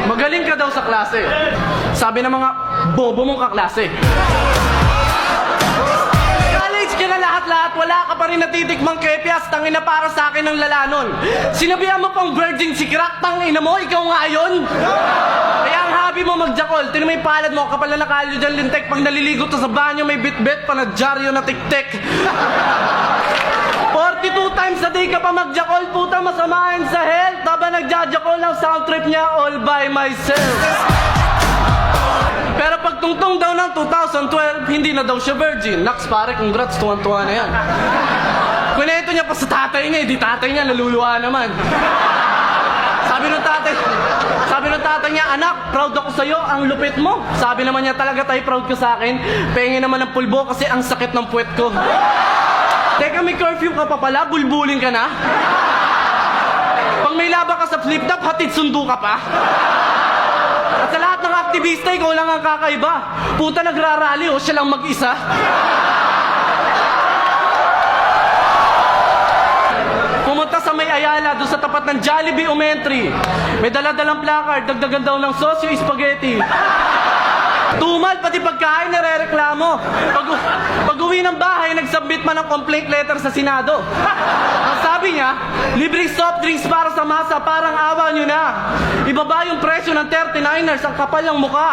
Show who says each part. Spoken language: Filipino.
Speaker 1: Magaling ka daw sa klase. Sabi ng mga bobo mong kaklase. College ka na lahat-lahat, wala ka pa rin natitikmang kepias, tangina para sa akin ng lalanon. Sinabihan mo pang virgin si crack, tangina mo, ikaw nga yun. Kaya ang hobby mo magjakol, tinan mo yung palad mo, kapal na nakalyo dyan lintek, pag naliligo to sa banyo, may bit-bit pa na dyaryo na tik-tik. 42 times a day ka pa magjakol, puta masamahin sa health. Taba nagjajakol ng sound trip niya all by myself. Pero pag tungtong daw ng 2012, hindi na daw siya virgin. Naks pare, congrats, tuwan-tuwa na yan. Kunento niya pa sa tatay niya, di tatay niya, naluluwa naman. Sabi ng tatay niya, anak, proud ako sa'yo, ang lupit mo. Sabi naman niya, talaga tayo proud ka sa akin. Pengi naman ng pulbo kasi ang sakit ng puwet ko. Teka, may curfew ka pa pala? Bulbulin ka na? Pag may laba ka sa flip-top, hatid sundo ka pa? At sa lahat ng aktivista, ikaw lang ang kakaiba. Puta, nagrarally o siya lang mag-isa? Pumunta sa may Ayala, doon sa tapat ng Jollibee Umentry. May dala-dalang placard, dagdagan daw ng sosyo spaghetti. Tumal, pati pagkain nare-reklamo. Pag-uwi ng bahay, nagsubmit man ng complaint letter sa Senado. Ang sabi niya, libreng soft drinks para sa masa, parang awa nyo na. Ibaba yung presyo ng 39ers, ang kapal ng mukha.